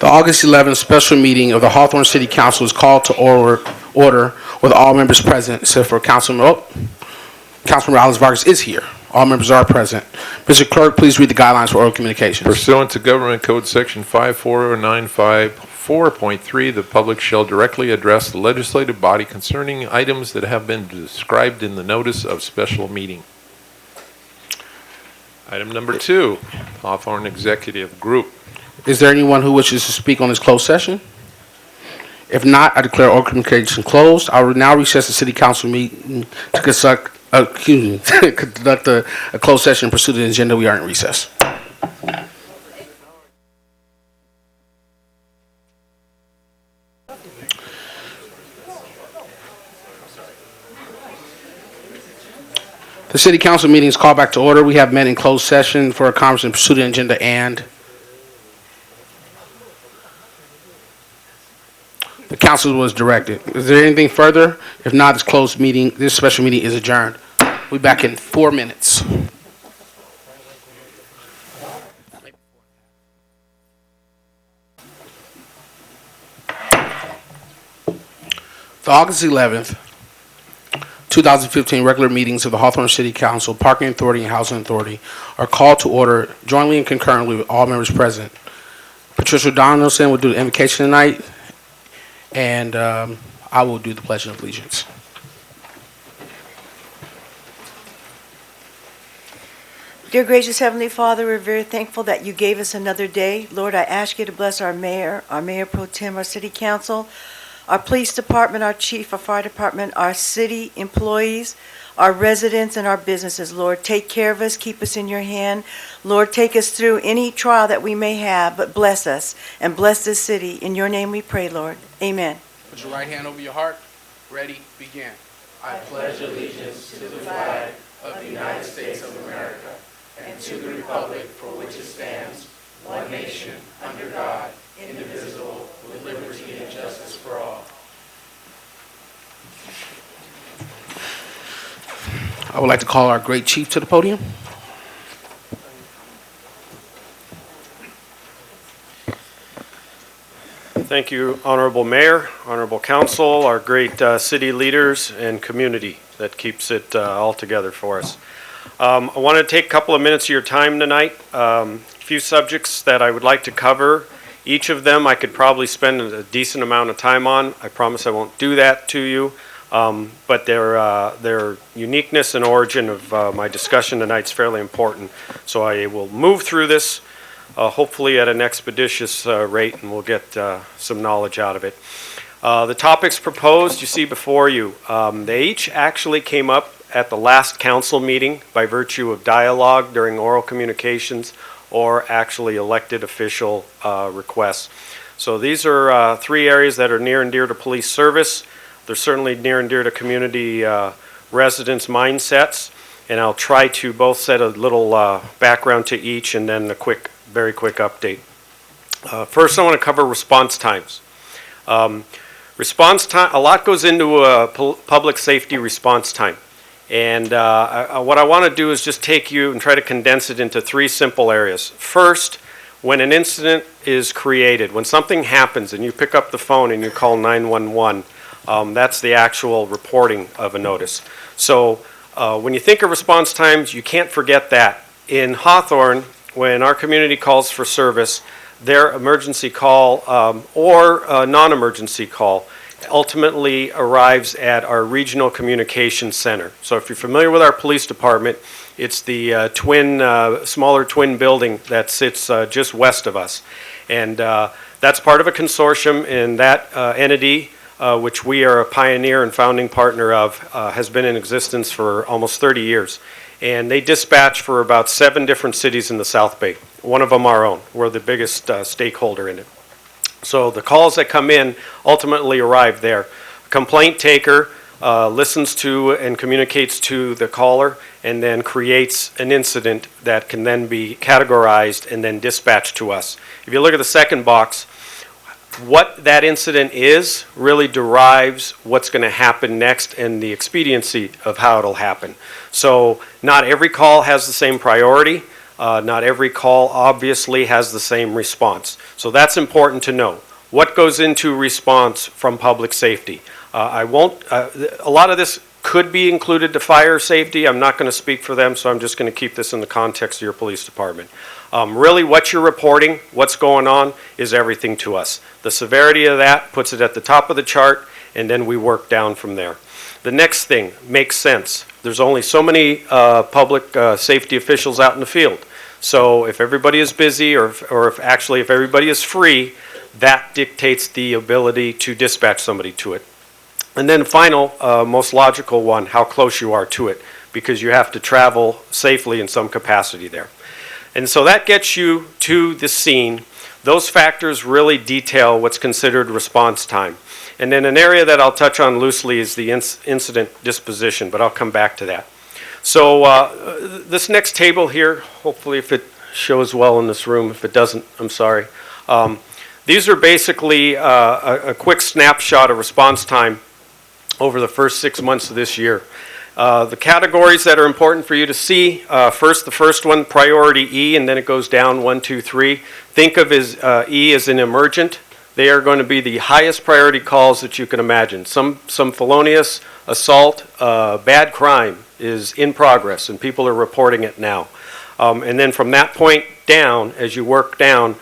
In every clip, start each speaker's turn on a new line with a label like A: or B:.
A: The August 11th special meeting of the Hawthorne City Council is called to order with all members present, except for Councilman Alice Vargas is here. All members are present. Mr. Clerk, please read the guidelines for oral communications.
B: Pursuant to Government Code Section 54954.3, the public shall directly address the legislative body concerning items that have been described in the notice of special meeting. Item number 2, Hawthorne Executive Group.
A: Is there anyone who wishes to speak on this closed session? If not, I declare oral communication closed. I will now recess the City Council meeting to conduct a closed session and pursue the agenda. We are in recess. The City Council meeting is called back to order. We have met in closed session for a conference and pursue the agenda and the council was directed. Is there anything further? If not, this special meeting is adjourned. We'll be back in 4 minutes. The August 11th, 2015 regular meetings of the Hawthorne City Council, Parking Authority, and Housing Authority are called to order jointly and concurrently with all members present. Patricia Donaldson will do the invocation tonight, and I will do the Pledge of Allegiance.
C: Dear gracious Heavenly Father, we're very thankful that you gave us another day. Lord, I ask you to bless our mayor pro tem, our city council, our police department, our chief, our fire department, our city employees, our residents, and our businesses. Lord, take care of us, keep us in your hand. Lord, take us through any trial that we may have, but bless us and bless this city. In your name we pray, Lord. Amen.
A: Put your right hand over your heart. Ready, begin. I pledge allegiance to the flag of the United States of America and to the republic for which it stands, one nation, under God, indivisible, with liberty and justice for all. I would like to call our great chief to the podium.
D: Thank you, Honorable Mayor, Honorable Council, our great city leaders, and community that keeps it all together for us. I want to take a couple of minutes of your time tonight. A few subjects that I would like to cover. Each of them I could probably spend a decent amount of time on. I promise I won't do that to you. But their uniqueness and origin of my discussion tonight is fairly important. So I will move through this hopefully at an expeditious rate, and we'll get some knowledge out of it. The topics proposed you see before you, they each actually came up at the last council meeting by virtue of dialogue during oral communications or actually elected official requests. So these are 3 areas that are near and dear to police service. They're certainly near and dear to community residents' mindsets, and I'll try to both set a little background to each and then a very quick update. First, I want to cover response times. Response time, a lot goes into a public safety response time. And what I want to do is just take you and try to condense it into 3 simple areas. First, when an incident is created, when something happens and you pick up the phone and you call 911, that's the actual reporting of a notice. So when you think of response times, you can't forget that. In Hawthorne, when our community calls for service, their emergency call or non-emergency call ultimately arrives at our regional communications center. So if you're familiar with our police department, it's the smaller twin building that sits just west of us. And that's part of a consortium, and that entity, which we are a pioneer and founding partner of, has been in existence for almost 30 years. And they dispatch for about 7 different cities in the South Bay. One of them our own. We're the biggest stakeholder in it. So the calls that come in ultimately arrive there. A complaint taker listens to and communicates to the caller and then creates an incident that can then be categorized and then dispatched to us. If you look at the second box, what that incident is really derives what's going to happen next and the expediency of how it'll happen. So not every call has the same priority. Not every call obviously has the same response. So that's important to know. What goes into response from public safety? A lot of this could be included to fire safety. I'm not going to speak for them, so I'm just going to keep this in the context of your police department. Really, what you're reporting, what's going on, is everything to us. The severity of that puts it at the top of the chart, and then we work down from there. The next thing makes sense. There's only so many public safety officials out in the field. So if everybody is busy, or if everybody is free, that dictates the ability to dispatch somebody to it. And then final, most logical one, how close you are to it, because you have to travel safely in some capacity there. And so that gets you to the scene. Those factors really detail what's considered response time. And then an area that I'll touch on loosely is the incident disposition, but I'll come back to that. So this next table here, hopefully if it shows well in this room, if it doesn't, I'm sorry. These are basically a quick snapshot of response time over the first 6 months of this year. The categories that are important for you to see, the first one, priority E, and then it goes down 1, 2, 3. Think of E as an emergent. They are going to be the highest priority calls that you can imagine. Some felonious assault, bad crime is in progress, and people are reporting it now. And then from that point down, as you work down,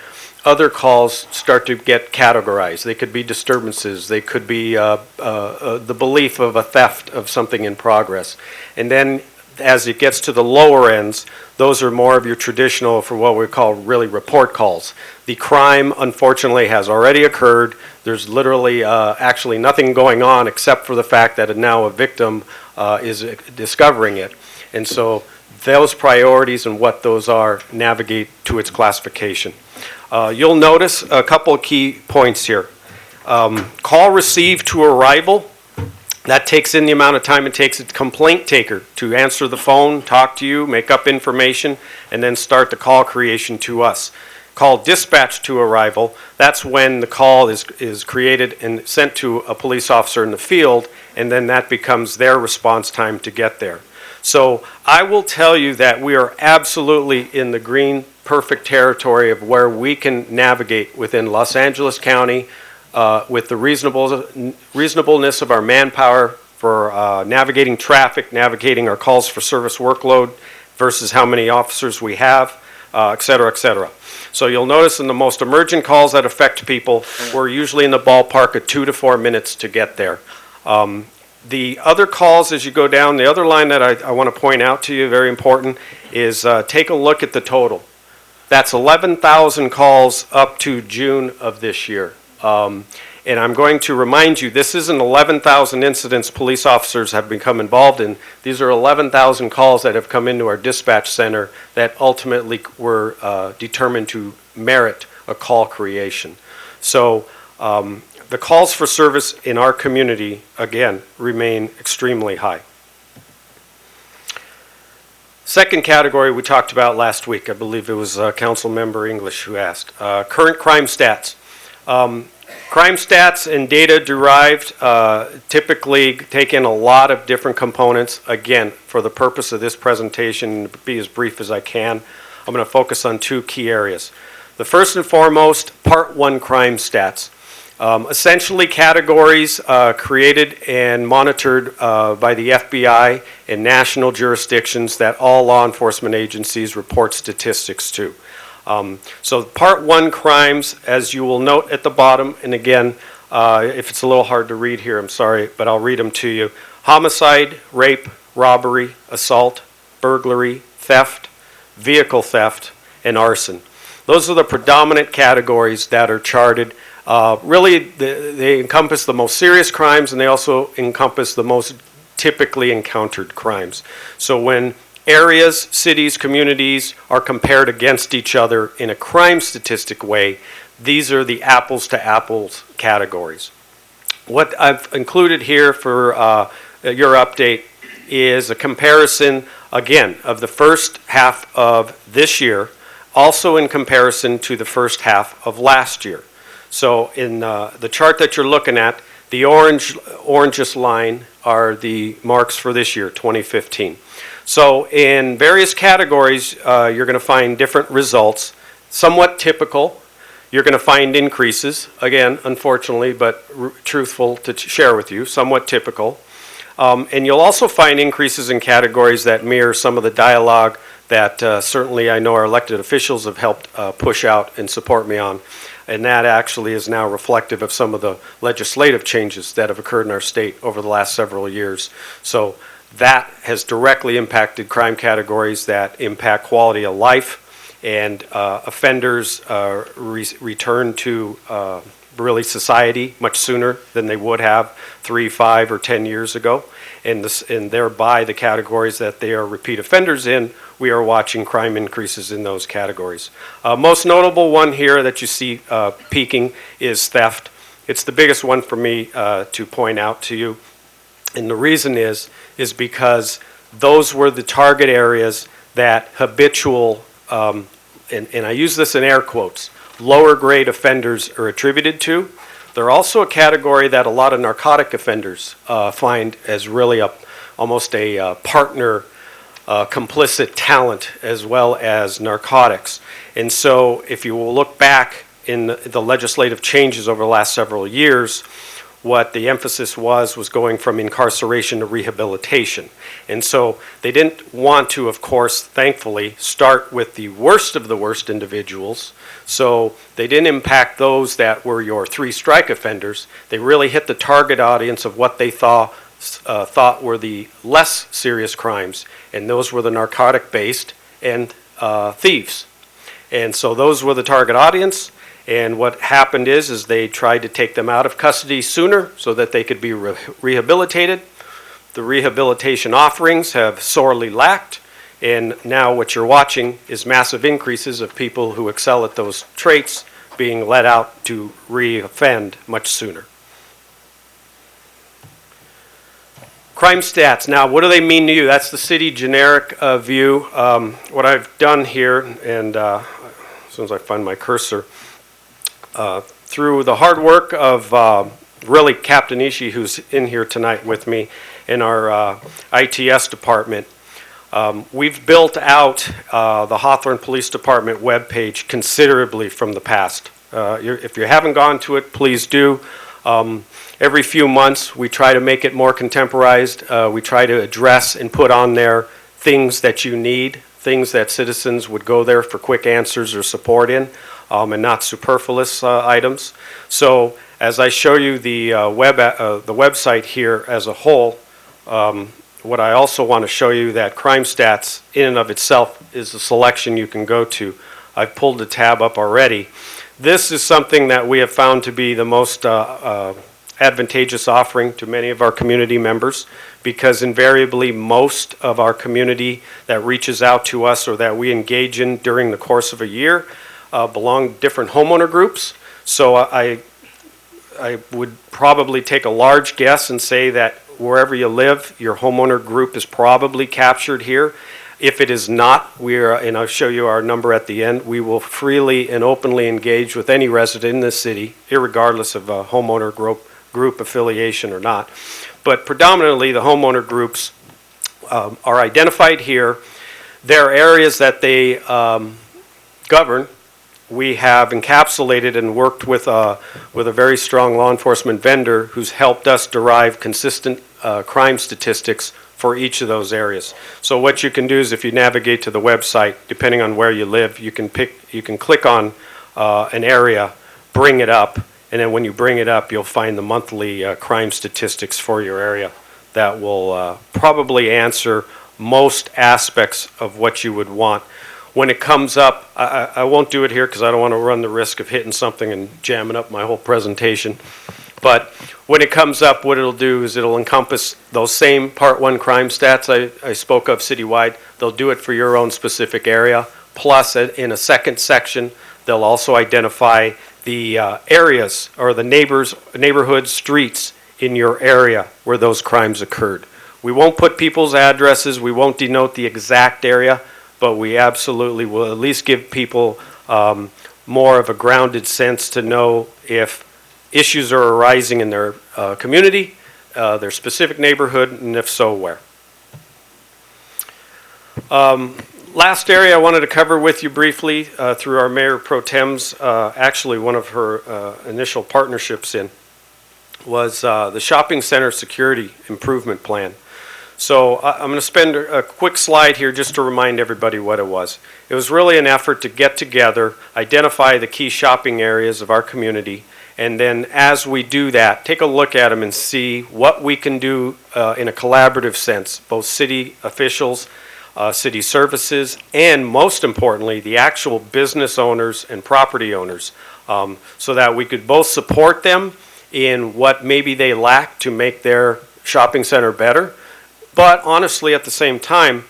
D: other calls start to get categorized. They could be disturbances. They could be the belief of a theft of something in progress. And then as it gets to the lower ends, those are more of your traditional, for what we call really report calls. The crime, unfortunately, has already occurred. There's literally actually nothing going on except for the fact that now a victim is discovering it. And so those priorities and what those are navigate to its classification. You'll notice a couple of key points here. Call received to arrival, that takes in the amount of time it takes a complaint taker to answer the phone, talk to you, make up information, and then start the call creation to us. Call dispatch to arrival, that's when the call is created and sent to a police officer in the field, and then that becomes their response time to get there. So I will tell you that we are absolutely in the green, perfect territory of where we can navigate within Los Angeles County with the reasonableness of our manpower for navigating traffic, navigating our calls for service workload versus how many officers we have, et cetera, et cetera. So you'll notice in the most emergent calls that affect people, we're usually in the ballpark of 2 to 4 minutes to get there. The other calls as you go down, the other line that I want to point out to you, very important, is take a look at the total. That's 11,000 calls up to June of this year. And I'm going to remind you, this isn't 11,000 incidents police officers have become involved in. These are 11,000 calls that have come into our dispatch center that ultimately were determined to merit a call creation. So the calls for service in our community, again, remain extremely high. Second category we talked about last week, I believe it was Council Member English who asked. Current crime stats. Crime stats and data derived typically take in a lot of different components. Again, for the purpose of this presentation, to be as brief as I can, I'm going to focus on 2 key areas. The first and foremost, Part 1 crime stats. Essentially categories created and monitored by the FBI in national jurisdictions that all law enforcement agencies report statistics to. So Part 1 crimes, as you will note at the bottom, and again, if it's a little hard to read here, I'm sorry, but I'll read them to you. Homicide, rape, robbery, assault, burglary, theft, vehicle theft, and arson. Those are the predominant categories that are charted. Really, they encompass the most serious crimes, and they also encompass the most typically encountered crimes. So when areas, cities, communities are compared against each other in a crime statistic way, these are the apples to apples categories. What I've included here for your update is a comparison, again, of the first half of this year, also in comparison to the first half of last year. So in the chart that you're looking at, the orangest line are the marks for this year, 2015. So in various categories, you're going to find different results, somewhat typical. You're going to find increases, again, unfortunately, but truthful to share with you, somewhat typical. And you'll also find increases in categories that mirror some of the dialogue that certainly I know our elected officials have helped push out and support me on. And that actually is now reflective of some of the legislative changes that have occurred in our state over the last several years. So that has directly impacted crime categories that impact quality of life, and offenders return to really society much sooner than they would have 3, 5, or 10 years ago. And thereby the categories that they are repeat offenders in, we are watching crime increases in those categories. Most notable one here that you see peaking is theft. It's the biggest one for me to point out to you. And the reason is because those were the target areas that habitual, and I use this in air quotes, lower grade offenders are attributed to. They're also a category that a lot of narcotic offenders find as really almost a partner complicit talent as well as narcotics. And so if you will look back in the legislative changes over the last several years, what the emphasis was going from incarceration to rehabilitation. And so they didn't want to, of course, thankfully, start with the worst of the worst individuals. So they didn't impact those that were your 3-strike offenders. They really hit the target audience of what they thought were the less serious crimes, and those were the narcotic-based and thieves. And so those were the target audience. And what happened is they tried to take them out of custody sooner so that they could be rehabilitated. The rehabilitation offerings have sorely lacked, and now what you're watching is massive increases of people who excel at those traits being let out to re-offend much sooner. Crime stats. Now, what do they mean to you? That's the city generic view. What I've done here, and as soon as I find my cursor, through the hard work of really Captain Ishii, who's in here tonight with me in our ITS department, we've built out the Hawthorne Police Department webpage considerably from the past. If you haven't gone to it, please do. Every few months, we try to make it more contemporized. We try to address and put on there things that you need, things that citizens would go there for quick answers or support in. And not superfluous items. So as I show you the website here as a whole, what I also want to show you that crime stats in and of itself is a selection you can go to. I've pulled the tab up already. This is something that we have found to be the most advantageous offering to many of our community members, because invariably most of our community that reaches out to us or that we engage in during the course of a year belong to different homeowner groups. So I would probably take a large guess and say that wherever you live, your homeowner group is probably captured here. If it is not, and I'll show you our number at the end, we will freely and openly engage with any resident in this city, irregardless of a homeowner group affiliation or not. But predominantly the homeowner groups are identified here. There are areas that they govern. We have encapsulated and worked with a very strong law enforcement vendor who's helped us derive consistent crime statistics for each of those areas. So what you can do is, if you navigate to the website, depending on where you live, you can click on an area, bring it up, and then when you bring it up, you'll find the monthly crime statistics for your area that will probably answer most aspects of what you would want. When it comes up, I won't do it here because I don't want to run the risk of hitting something and jamming up my whole presentation. But when it comes up, what it'll do is it'll encompass those same Part 1 crime stats I spoke of citywide. They'll do it for your own specific area. Plus, in a second section, they'll also identify the areas or the neighborhood streets in your area where those crimes occurred. We won't put people's addresses. We won't denote the exact area, but we absolutely will at least give people more of a grounded sense to know if issues are arising in their community, their specific neighborhood, and if so, where. Last area I wanted to cover with you briefly through our Mayor Pro Tem's, actually one of her initial partnerships was the Shopping Center Security Improvement Plan. So I'm going to spend a quick slide here just to remind everybody what it was. It was really an effort to get together, identify the key shopping areas of our community, and then as we do that, take a look at them and see what we can do in a collaborative sense, both city officials, city services, and most importantly, the actual business owners and property owners, so that we could both support them in what maybe they lack to make their shopping center better, but honestly, at the same time,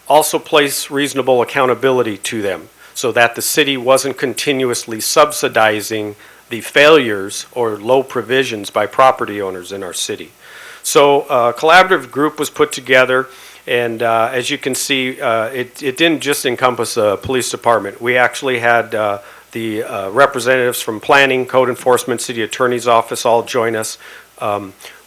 D: also place reasonable accountability to them so that the city wasn't continuously subsidizing the failures or low provisions by property owners in our city. So a collaborative group was put together, and as you can see, it didn't just encompass the police department. We actually had the representatives from planning, code enforcement, city attorney's office all join us.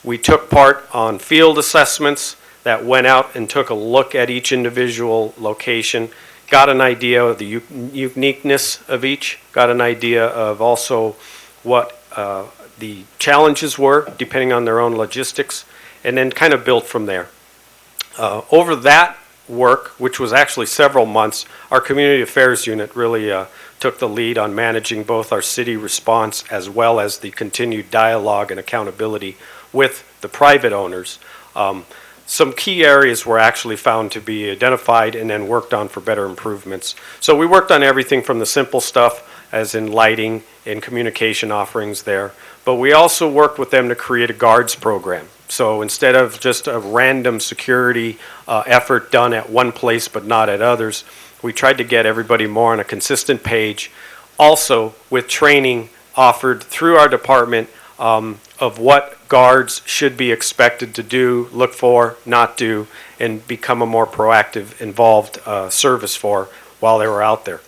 D: We took part on field assessments that went out and took a look at each individual location, got an idea of the uniqueness of each, got an idea of also what the challenges were depending on their own logistics, and then kind of built from there. Over that work, which was actually several months, our community affairs unit really took the lead on managing both our city response as well as the continued dialogue and accountability with the private owners. Some key areas were actually found to be identified and then worked on for better improvements. So we worked on everything from the simple stuff, as in lighting and communication offerings there, but we also worked with them to create a guards program. So instead of just a random security effort done at one place but not at others, we tried to get everybody more on a consistent page. Also with training offered through our department of what guards should be expected to do, look for, not do, and become a more proactive, involved service for while they were out there.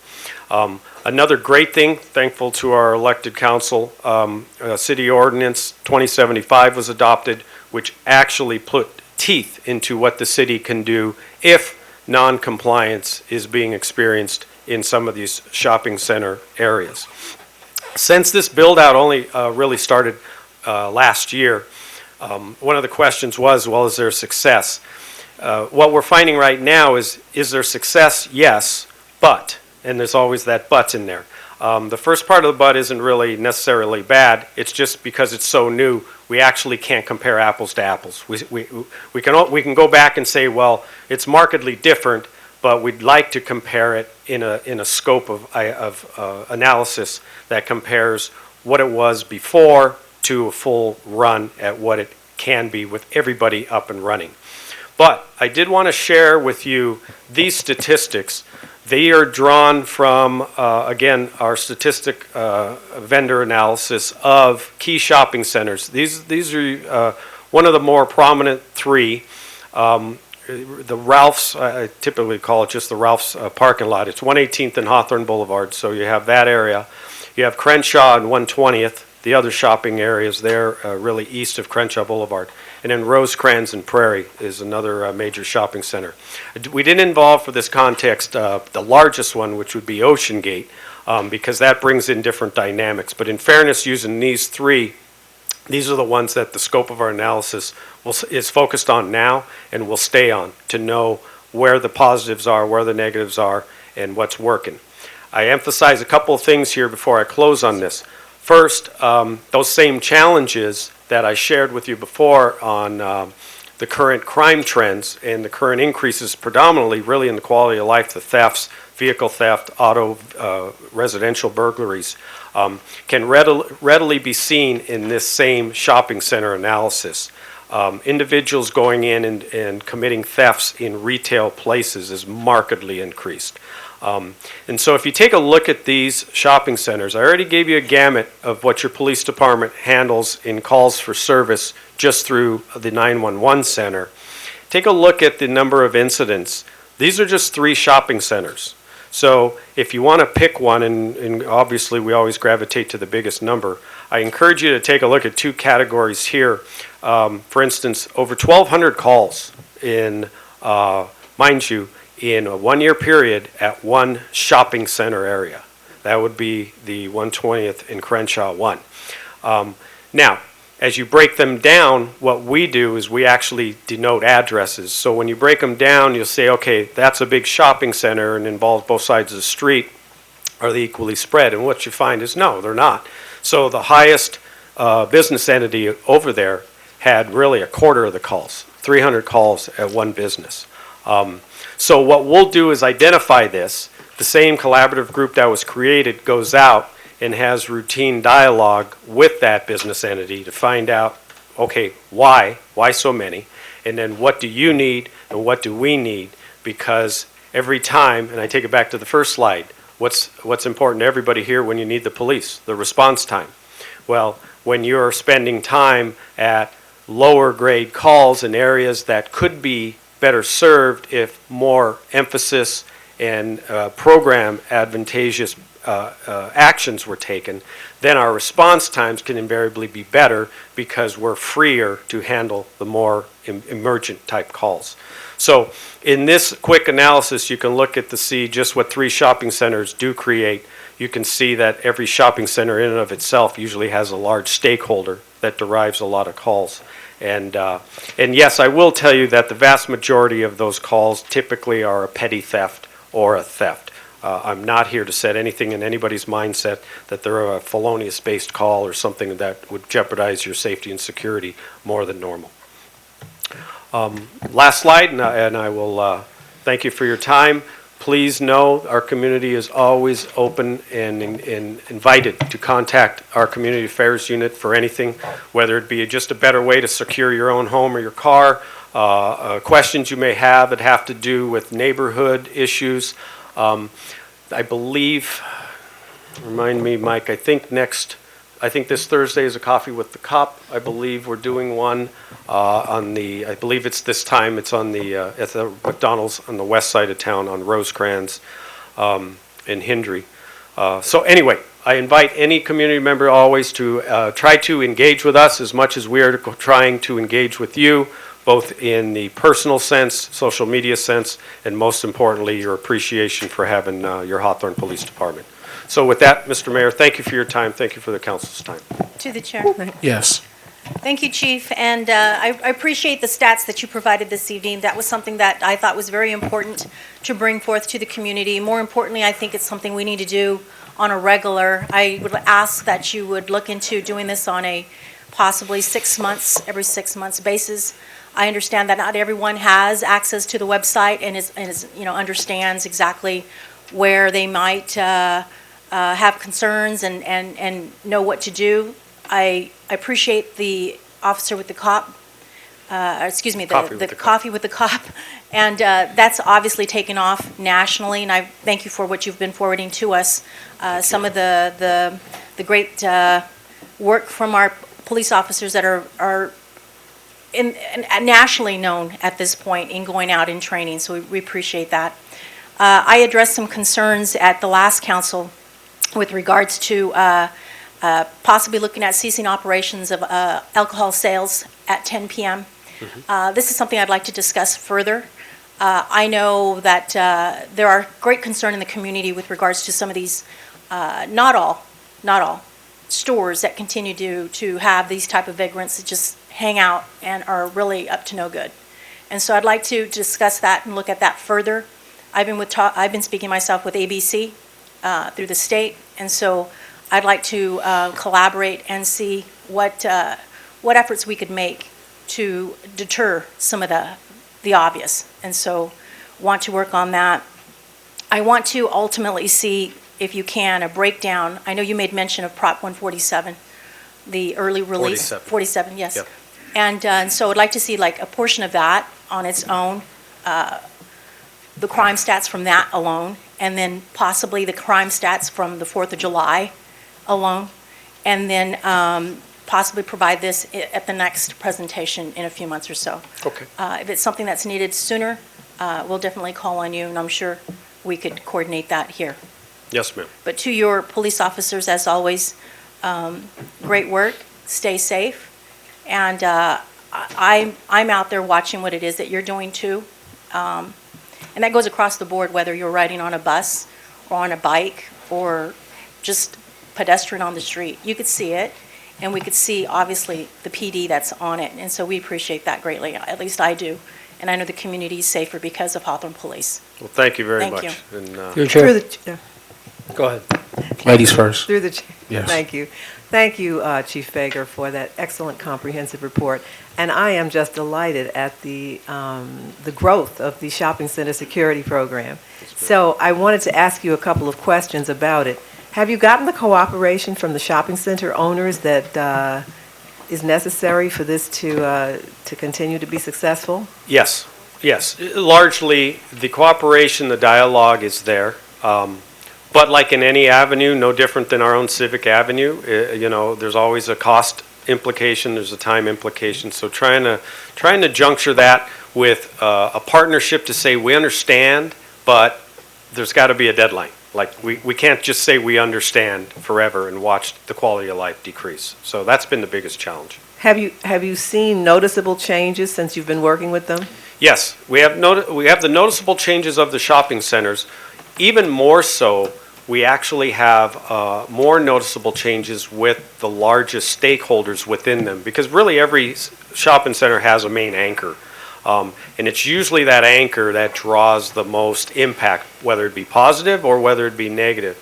D: Another great thing, thankful to our elected council, City Ordinance 2075 was adopted, which actually put teeth into what the city can do if non-compliance is being experienced in some of these shopping center areas. Since this build-out only really started last year, one of the questions was, well, is there success? What we're finding right now is there success? Yes, but, and there's always that but in there. The first part of the but isn't really necessarily bad. It's just because it's so new, we actually can't compare apples to apples. We can go back and say, well, it's markedly different, but we'd like to compare it in a scope of analysis that compares what it was before to a full run at what it can be with everybody up and running. But I did want to share with you these statistics. They are drawn from, again, our statistic vendor analysis of key shopping centers. These are one of the more prominent three. The Ralph's, I typically call it just the Ralph's parking lot. It's 118th and Hawthorne Boulevard, so you have that area. You have Crenshaw and 120th. The other shopping areas there, really east of Crenshaw Boulevard. And then Rosecrans and Prairie is another major shopping center. We didn't involve for this context the largest one, which would be Ocean Gate, because that brings in different dynamics. But in fairness, using these three, these are the ones that the scope of our analysis is focused on now and will stay on to know where the positives are, where the negatives are, and what's working. I emphasize a couple of things here before I close on this. First, those same challenges that I shared with you before on the current crime trends and the current increases predominantly really in the quality of life, the thefts, vehicle theft, auto, residential burglaries, can readily be seen in this same shopping center analysis. Individuals going in and committing thefts in retail places is markedly increased. And so if you take a look at these shopping centers, I already gave you a gamut of what your police department handles in calls for service just through the 911 center. Take a look at the number of incidents. These are just 3 shopping centers. So if you want to pick one, and obviously we always gravitate to the biggest number, I encourage you to take a look at 2 categories here. For instance, over 1,200 calls in, mind you, in a one-year period at one shopping center area. That would be the 120th and Crenshaw 1. Now, as you break them down, what we do is we actually denote addresses. So when you break them down, you'll say, okay, that's a big shopping center and involves both sides of the street. Are they equally spread? And what you find is no, they're not. So the highest business entity over there had really a quarter of the calls, 300 calls at one business. So what we'll do is identify this. The same collaborative group that was created goes out and has routine dialogue with that business entity to find out, okay, why so many? And then what do you need and what do we need? Because every time, and I take it back to the first slide, what's important to everybody here when you need the police? The response time. Well, when you're spending time at lower grade calls in areas that could be better served if more emphasis and program advantageous actions were taken, then our response times can invariably be better because we're freer to handle the more emergent type calls. So in this quick analysis, you can look at to see just what 3 shopping centers do create. You can see that every shopping center in and of itself usually has a large stakeholder that derives a lot of calls. And yes, I will tell you that the vast majority of those calls typically are a petty theft or a theft. I'm not here to set anything in anybody's mindset that they're a felonious-based call or something that would jeopardize your safety and security more than normal. Last slide, and I will thank you for your time. Please know our community is always open and invited to contact our Community Affairs Unit for anything, whether it be just a better way to secure your own home or your car, questions you may have that have to do with neighborhood issues. I believe, remind me, Mike, I think this Thursday is a Coffee with the Cop. I believe we're doing one I believe it's this time, it's on at the McDonald's on the west side of town on Rosecrans in Hindley. So anyway, I invite any community member always to try to engage with us as much as we are trying to engage with you, both in the personal sense, social media sense, and most importantly, your appreciation for having your Hawthorne Police Department. So with that, Mr. Mayor, thank you for your time. Thank you for the council's time.
E: To the chair.
A: Yes.
E: Thank you, Chief, and I appreciate the stats that you provided this evening. That was something that I thought was very important to bring forth to the community. More importantly, I think it's something we need to do on a regular. I would ask that you would look into doing this on a possibly every 6 months basis. I understand that not everyone has access to the website and is understands exactly where they might have concerns and know what to do. I appreciate the officer with the cop, coffee with the cop, and that's obviously taken off nationally, and I thank you for what you've been forwarding to us. Some of the great work from our police officers that are nationally known at this point in going out in training, so we appreciate that. I addressed some concerns at the last council with regards to possibly looking at ceasing operations of alcohol sales at 10 p.m. This is something I'd like to discuss further. I know that there are great concern in the community with regards to some of these, not all stores that continue to have these type of vagrants that just hang out and are really up to no good. And so I'd like to discuss that and look at that further. I've been speaking myself with ABC through the state, and so I'd like to collaborate and see what efforts we could make to deter some of the obvious, and so want to work on that. I want to ultimately see, if you can, a breakdown. I know you made mention of Prop 147, the early release. 47, yes.
D: Yep.
E: And so I'd like to see like a portion of that on its own, the crime stats from that alone, and then possibly the crime stats from the 4th of July alone, and then possibly provide this at the next presentation in a few months or so.
D: Okay.
E: If it's something that's needed sooner, we'll definitely call on you, and I'm sure we could coordinate that here.
D: Yes, ma'am.
E: But to your police officers, as always, great work, stay safe, and I'm out there watching what it is that you're doing too. And that goes across the board, whether you're riding on a bus or on a bike or just pedestrian on the street. You could see it, and we could see, obviously, the PD that's on it. And so we appreciate that greatly, at least I do. And I know the community is safer because of Hawthorne Police.
D: Well, thank you very
E: Thank
D: much.
E: you.
D: And,
A: Through the
F: Through
A: chair.
F: the, chair.
A: Go ahead. Ladies first.
F: Through the chair.
A: Yes.
F: Thank you. Thank you, Chief Fager, for that excellent comprehensive report. And I am just delighted at the growth of the shopping center security program. So I wanted to ask you a couple of questions about it. Have you gotten the cooperation from the shopping center owners that is necessary for this to continue to be successful?
D: Yes, yes. Largely, the cooperation, the dialogue is there. But like in any avenue, no different than our own Civic Avenue, there's always a cost implication, there's a time implication. So trying to juncture that with a partnership to say we understand, but there's got to be a deadline. Like we can't just say we understand forever and watch the quality of life decrease. So that's been the biggest challenge.
F: Have you seen noticeable changes since you've been working with them?
D: Yes, we have the noticeable changes of the shopping centers. Even more so, we actually have more noticeable changes with the largest stakeholders within them, because really every shopping center has a main anchor. And it's usually that anchor that draws the most impact, whether it be positive or whether it be negative.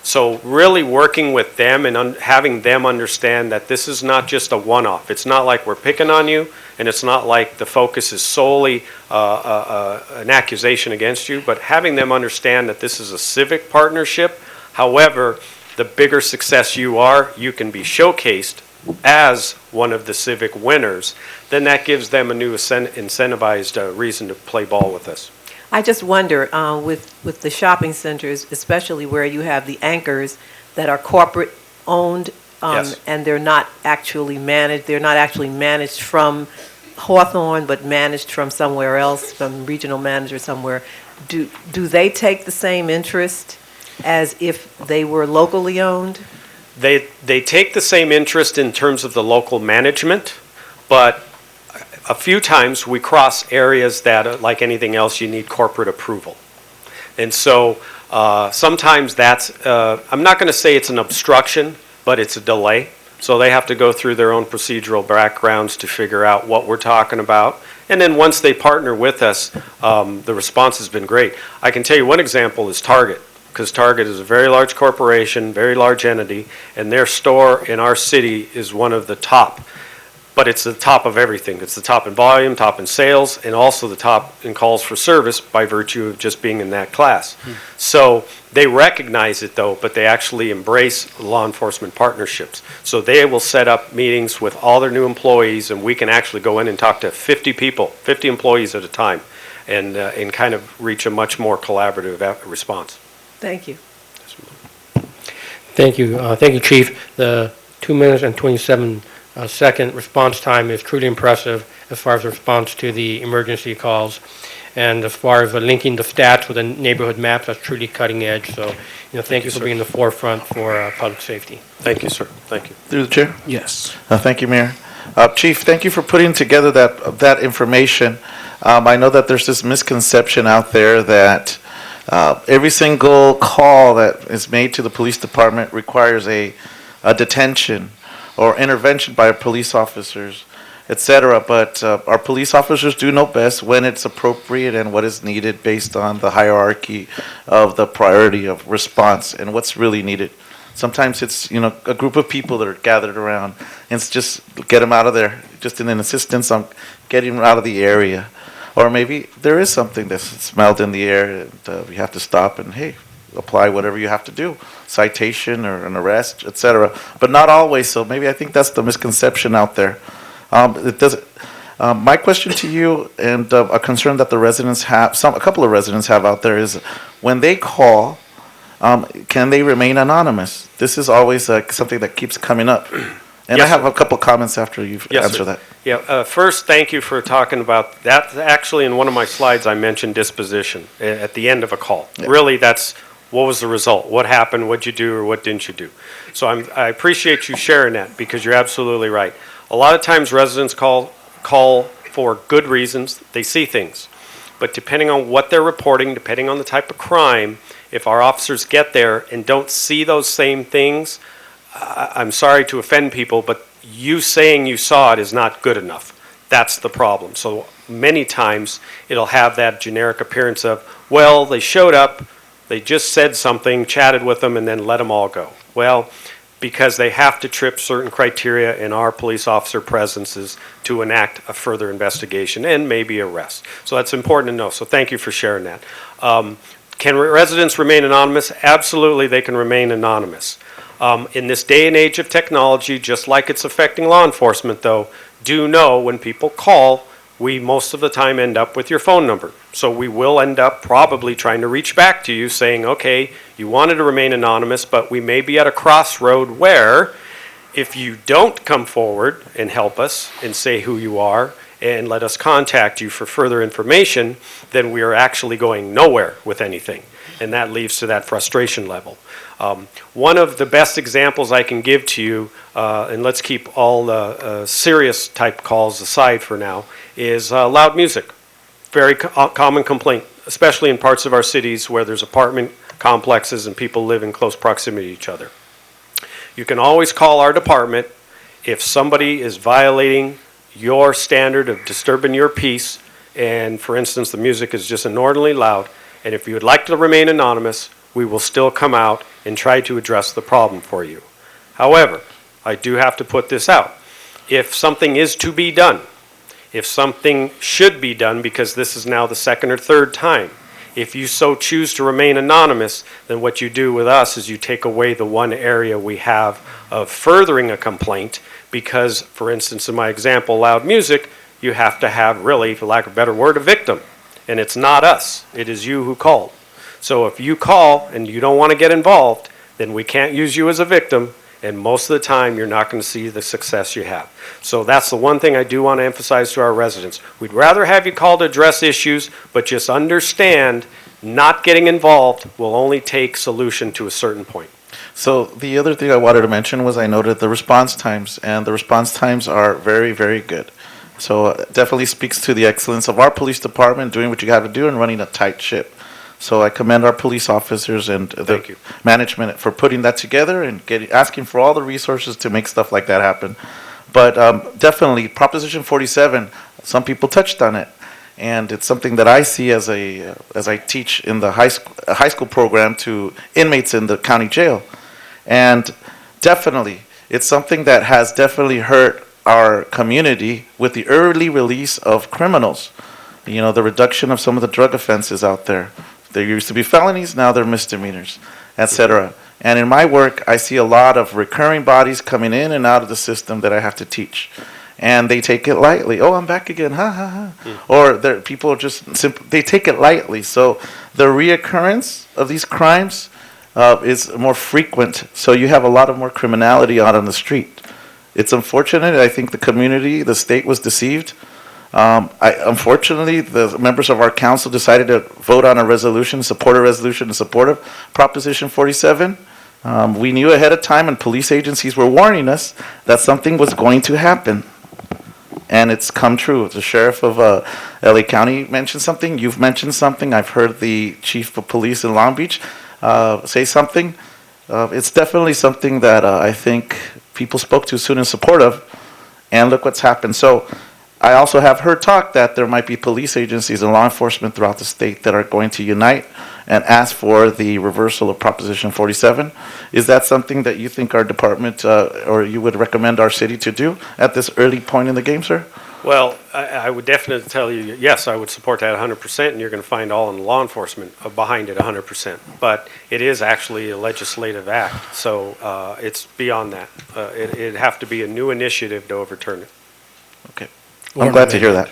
D: So really working with them and having them understand that this is not just a one-off. It's not like we're picking on you, and it's not like the focus is solely an accusation against you, but having them understand that this is a civic partnership. However, the bigger success you are, you can be showcased as one of the civic winners, then that gives them a new incentivized reason to play ball with us.
F: I just wonder, with the shopping centers, especially where you have the anchors that are corporate owned,
D: Yes.
F: and they're not actually managed from Hawthorne, but managed from somewhere else, from regional manager somewhere. Do they take the same interest as if they were locally owned?
D: They take the same interest in terms of the local management, but a few times we cross areas that, like anything else, you need corporate approval. And so sometimes that's, I'm not going to say it's an obstruction, but it's a delay. So they have to go through their own procedural backgrounds to figure out what we're talking about. And then once they partner with us, the response has been great. I can tell you one example is Target, because Target is a very large corporation, very large entity, and their store in our city is one of the top. But it's the top of everything. It's the top in volume, top in sales, and also the top in calls for service by virtue of just being in that class. So they recognize it though, but they actually embrace law enforcement partnerships. So they will set up meetings with all their new employees, and we can actually go in and talk to 50 people, 50 employees at a time, and kind of reach a much more collaborative response.
F: Thank you.
G: Thank you, Chief. The 2 minutes and 27 second response time is truly impressive as far as the response to the emergency calls. And as far as linking the stats with the neighborhood maps, that's truly cutting edge. So, thank you for
D: sir.
G: being in the forefront for public safety.
D: Thank you, sir. Thank you.
H: Through the chair.
A: Yes.
H: Thank you, Mayor. Chief, thank you for putting together that information. I know that there's this misconception out there that every single call that is made to the police department requires a detention or intervention by police officers, et cetera. But our police officers do know best when it's appropriate and what is needed based on the hierarchy of the priority of response and what's really needed. Sometimes it's, a group of people that are gathered around, and it's just get them out of there, just in an insistence on getting them out of the area. Or maybe there is something that's smelled in the air, and we have to stop and, hey, apply whatever you have to do, citation or an arrest, et cetera. But not always, so maybe I think that's the misconception out there. My question to you, and a concern that the residents have, a couple of residents have out there, is when they call, can they remain anonymous? This is always something that keeps coming up. And
D: Yes,
H: I have
D: sir.
H: a couple comments after you've
D: Yes,
H: answered
D: sir.
H: that.
D: Yeah, first, thank you for talking about that. Actually, in one of my slides, I mentioned disposition at the end of a call.
H: Yeah.
D: Really, that's what was the result? What happened? What'd you do or what didn't you do? So I appreciate you sharing that, because you're absolutely right. A lot of times residents call for good reasons. They see things. but depending on what they're reporting, depending on the type of crime, if our officers get there and don't see those same things, I'm sorry to offend people, but you saying you saw it is not good enough. That's the problem. So many times it'll have that generic appearance of, well, they showed up, they just said something, chatted with them, and then let them all go. Well, because they have to trip certain criteria in our police officer presences to enact a further investigation and maybe arrest. So that's important to know. So thank you for sharing that. Can residents remain anonymous? Absolutely, they can remain anonymous. In this day and age of technology, just like it's affecting law enforcement, though, do know when people call, we most of the time end up with your phone number. So we will end up probably trying to reach back to you saying, okay, you wanted to remain anonymous, but we may be at a crossroad where if you don't come forward and help us and say who you are and let us contact you for further information, then we are actually going nowhere with anything. And that leads to that frustration level. One of the best examples I can give to you, and let's keep all the serious type calls aside for now, is loud music. Very common complaint, especially in parts of our cities where there's apartment complexes and people live in close proximity to each other. You can always call our department if somebody is violating your standard of disturbing your peace, and for instance, the music is just inordinately loud, and if you would like to remain anonymous, we will still come out and try to address the problem for you. However, I do have to put this out. If something is to be done, if something should be done, because this is now the second or third time, if you so choose to remain anonymous, then what you do with us is you take away the one area we have of furthering a complaint, because, for instance, in my example, loud music, you have to have really, for lack of a better word, a victim. And it's not us. It is you who called. So if you call and you don't want to get involved, then we can't use you as a victim, and most of the time you're not going to see the success you have. So that's the one thing I do want to emphasize to our residents. We'd rather have you call to address issues, but just understand not getting involved will only take solution to a certain point.
H: So the other thing I wanted to mention was I noted the response times, and the response times are very, very good. So it definitely speaks to the excellence of our police department doing what you got to do and running a tight ship. So I commend our police officers and
D: Thank you.
H: management for putting that together and asking for all the resources to make stuff like that happen. But definitely, Proposition 47, some people touched on it. And it's something that I see as I teach in the high school program to inmates in the county jail. And definitely, it's something that has definitely hurt our community with the early release of criminals. You know, the reduction of some of the drug offenses out there. There used to be felonies, now they're misdemeanors, etc. And in my work, I see a lot of recurring bodies coming in and out of the system that I have to teach. And they take it lightly. Oh, I'm back again, ha, ha, ha. Or people just they take it lightly. So the reoccurrence of these crimes is more frequent. So you have a lot of more criminality out on the street. It's unfortunate. I think the community, the state was deceived. Unfortunately, the members of our council decided to vote on a resolution, support a resolution in support of Proposition 47. We knew ahead of time, and police agencies were warning us that something was going to happen. And it's come true. The sheriff of LA County mentioned something. You've mentioned something. I've heard the chief of police in Long Beach say something. It's definitely something that I think people spoke to soon in support of. And look what's happened. So I also have heard talk that there might be police agencies and law enforcement throughout the state that are going to unite and ask for the reversal of Proposition 47. Is that something that you think our department or you would recommend our city to do at this early point in the game, sir?
D: Well, I would definitely tell you, yes, I would support that 100%, and you're going to find all in law enforcement behind it 100%. But it is actually a legislative act, so it's beyond that. It'd have to be a new initiative to overturn it.
H: Okay. I'm glad to hear that.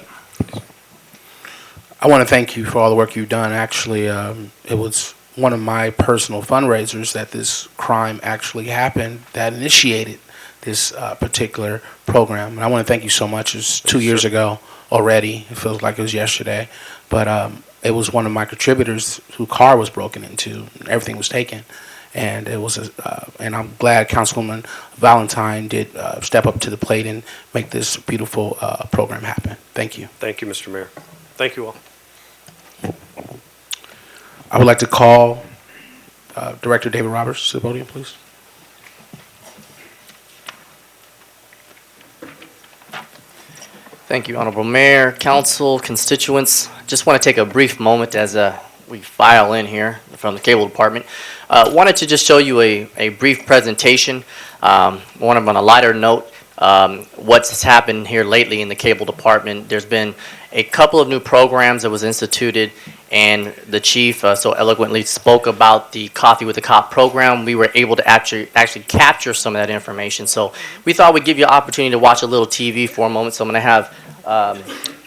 A: I want to thank you for all the work you've done. Actually, it was one of my personal fundraisers that this crime actually happened that initiated this particular program. And I want to thank you so much. It was 2 years ago already. It feels like it was yesterday. But it was one of my contributors whose car was broken into. Everything was taken. And it was, and I'm glad Councilwoman Valentine did step up to the plate and make this beautiful program happen. Thank you.
D: Thank you, Mr. Mayor. Thank you all.
A: I would like to call Director David Roberts to the podium, please.
I: Thank you, Honorable Mayor, Council, constituents. Just want to take a brief moment as we file in here from the Cable Department. Wanted to just show you a brief presentation. On a lighter note, what's happened here lately in the Cable Department. There's been a couple of new programs that was instituted, and the chief so eloquently spoke about the Coffee with the Cop program. We were able to actually capture some of that information. So we thought we'd give you an opportunity to watch a little TV for a moment. So I'm going to have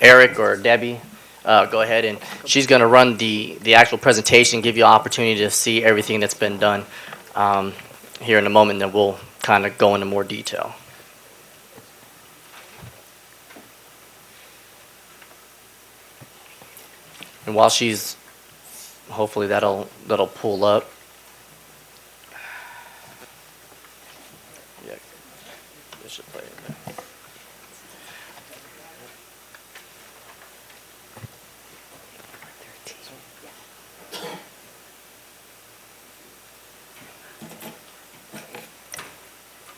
I: Eric or Debbie go ahead, and she's going to run the actual presentation, give you an opportunity to see everything that's been done here in a moment, and then we'll kind of go into more detail. And while she's, hopefully that'll pull up. Yeah, this should play it there.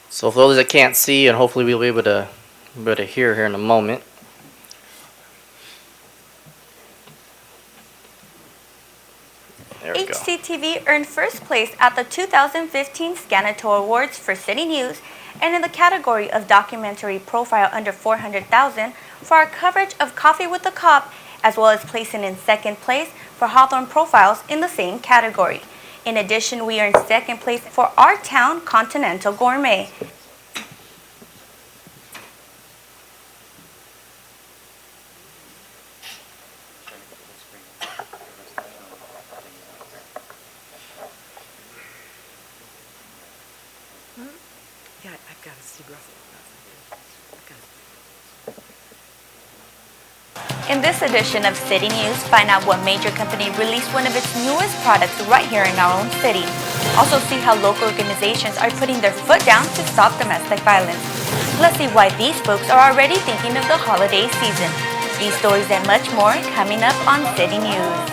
I: So for those that can't see, and hopefully we'll be able to hear here in a moment. There we go.
J: HCTV earned first place at the 2015 Scanator Awards for City News and in the category of documentary profile under 400,000 for our coverage of Coffee with the Cop, as well as placing in second place for Hawthorne Profiles in the same category. In addition, we earned second place for Our Town Continental Gourmet.
F: Yeah, I've got to see Russell.
J: In this edition of City News, find out what major company released one of its newest products right here in our own city. Also see how local organizations are putting their foot down to stop domestic violence. Let's see why these folks are already thinking of the holiday season. These stories and much more coming up on City News.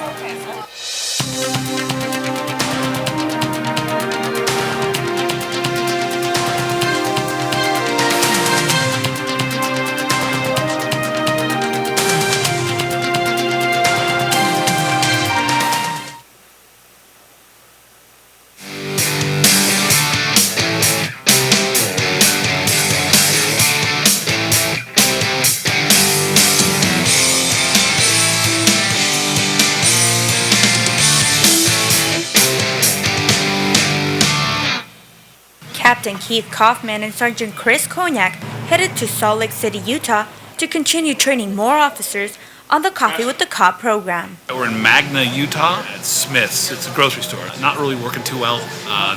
J: Captain Keith Kaufman and Sergeant Chris Konyak headed to Salt Lake City, Utah to continue training more officers on the Coffee with the Cop program.
K: We're in Magna, Utah at Smith's. It's a grocery store. Not really working too well.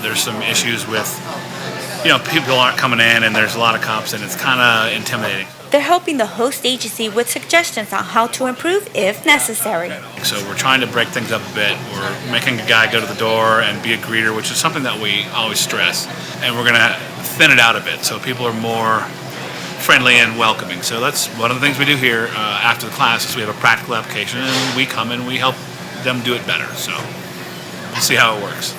K: There's some issues with, people aren't coming in and there's a lot of cops and it's kind of intimidating.
J: They're helping the host agency with suggestions on how to improve if necessary.
K: So we're trying to break things up a bit. We're making a guy go to the door and be a greeter, which is something that we always stress. And we're going to thin it out a bit so people are more friendly and welcoming. So that's one of the things we do here after the class is we have a practical application and we come and we help them do it better. So we'll see how it works.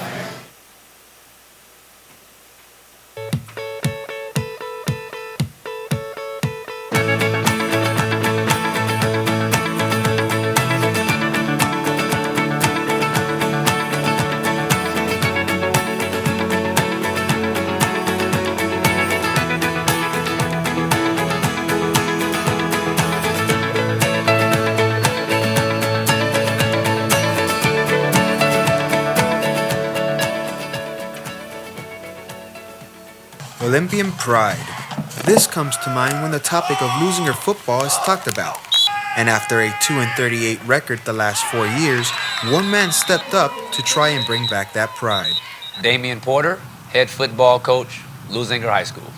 L: Olympian pride. This comes to mind when the topic of losing your football is talked about. And after a 2-38 record the last 4 years, one man stepped up to try and bring back that pride.
M: Damian Porter, head football coach, Lusinger High School.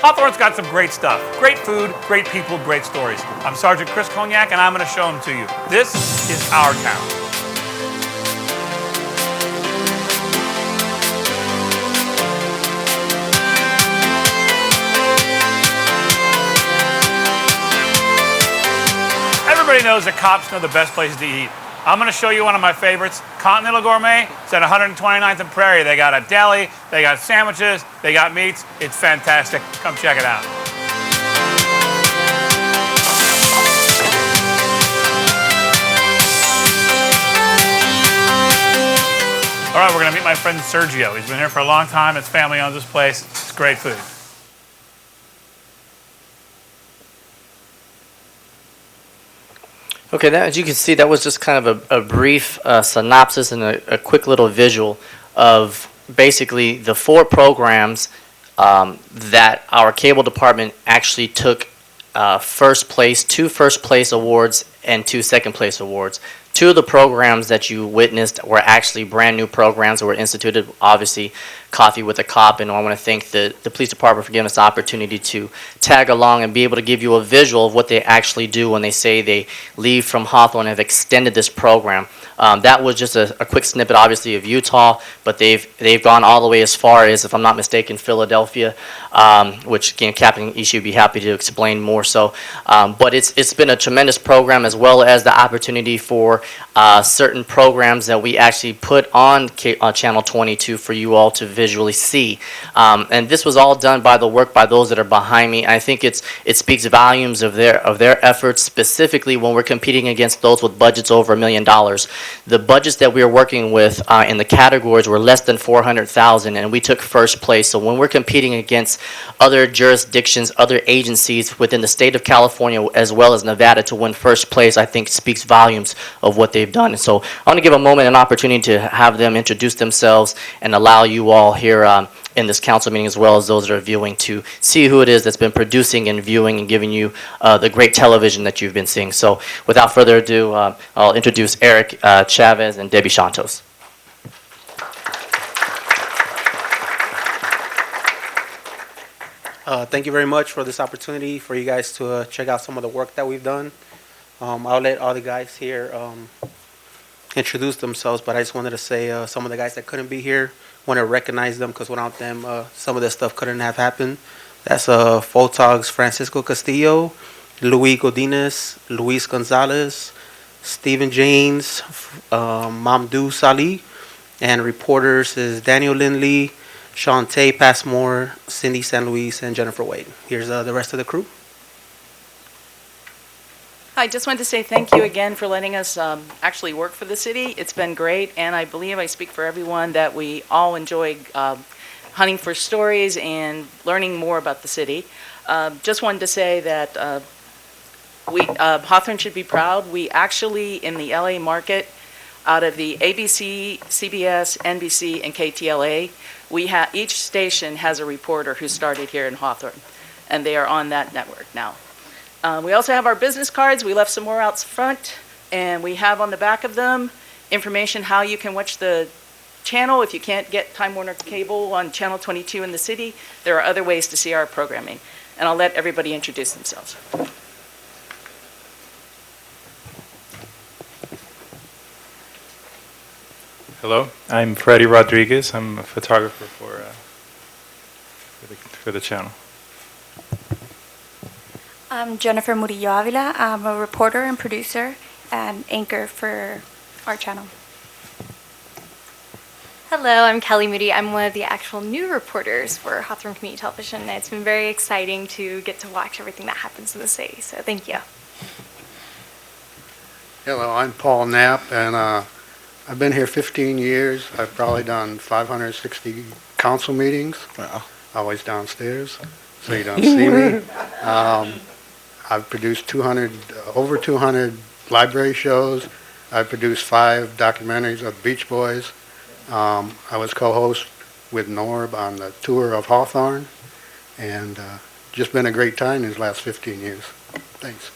K: Hawthorne's got some great stuff. Great food, great people, great stories. I'm Sergeant Chris Cognac, and I'm going to show them to you. This is our town. Everybody knows that cops know the best places to eat. I'm going to show you one of my favorites, Continental Gourmet. It's at 129th and Prairie. They got a deli, they got sandwiches, they got meats. It's fantastic. Come check it out. All right, we're going to meet my friend Sergio. He's been here for a long time. His family owns this place. It's great food.
I: Okay, as you can see, that was just kind of a brief synopsis and a quick little visual of basically the 4 programs that our cable department actually took first place, 2 first place awards and 2 second place awards. 2 of the programs that you witnessed were actually brand new programs that were instituted, obviously Coffee with a Cop, and I want to thank the police department for giving us the opportunity to tag along and be able to give you a visual of what they actually do when they say they leave from Hawthorne and have extended this program. That was just a quick snippet, obviously, of Utah, but they've gone all the way as far as, if I'm not mistaken, Philadelphia, which, again, Captain Ishii would be happy to explain more so. But it's been a tremendous program, as well as the opportunity for certain programs that we actually put on Channel 22 for you all to visually see. And this was all done by the work by those that are behind me. I think it speaks volumes of their efforts, specifically when we're competing against those with budgets over $1 million. The budgets that we were working with in the categories were less than $400,000, and we took first place. So when we're competing against other jurisdictions, other agencies within the state of California, as well as Nevada, to win first place, I think speaks volumes of what they've done. So I want to give a moment an opportunity to have them introduce themselves and allow you all here in this council meeting, as well as those that are viewing, to see who it is that's been producing and viewing and giving you the great television that you've been seeing. So without further ado, I'll introduce Eric Chavez and Debbie Shantos.
N: Thank you very much for this opportunity for you guys to check out some of the work that we've done. I'll let all the guys here introduce themselves, but I just wanted to say some of the guys that couldn't be here, want to recognize them, because without them, some of this stuff couldn't have happened. That's Photog's Francisco Castillo, Luis Godinez, Luis Gonzalez, Stephen James, Mamdou Salih, and reporters is Daniel Lindley, Shantae Passmore, Cindy San Luis, and Jennifer Wade. Here's the rest of the crew.
O: I just wanted to say thank you again for letting us actually work for the city. It's been great, and I believe I speak for everyone that we all enjoy hunting for stories and learning more about the city. Just wanted to say that Hawthorne should be proud. We actually, in the LA market, out of the ABC, CBS, NBC, and KTLA, each station has a reporter who started here in Hawthorne, and they are on that network now. We also have our business cards. We left some more out front, and we have on the back of them information how you can watch the channel. If you can't get Time Warner Cable on Channel 22 in the city, there are other ways to see our programming. And I'll let everybody introduce themselves.
P: Hello, I'm Freddie Rodriguez. I'm a photographer for the channel.
Q: I'm Jennifer Murillo Avila. I'm a reporter and producer and anchor for our channel.
R: Hello, I'm Kelly Moody. I'm one of the actual new reporters for Hawthorne Community Television, and it's been very exciting to get to watch everything that happens in the city, so thank you.
S: Hello, I'm Paul Knapp, and I've been here 15 years. I've probably done 560 council meetings. Wow. Always downstairs, so you don't see me. I've produced over 200 library shows. I've produced 5 documentaries of Beach Boys. I was co-host with Norb on the tour of Hawthorne, and just been a great time these last 15 years. Thanks.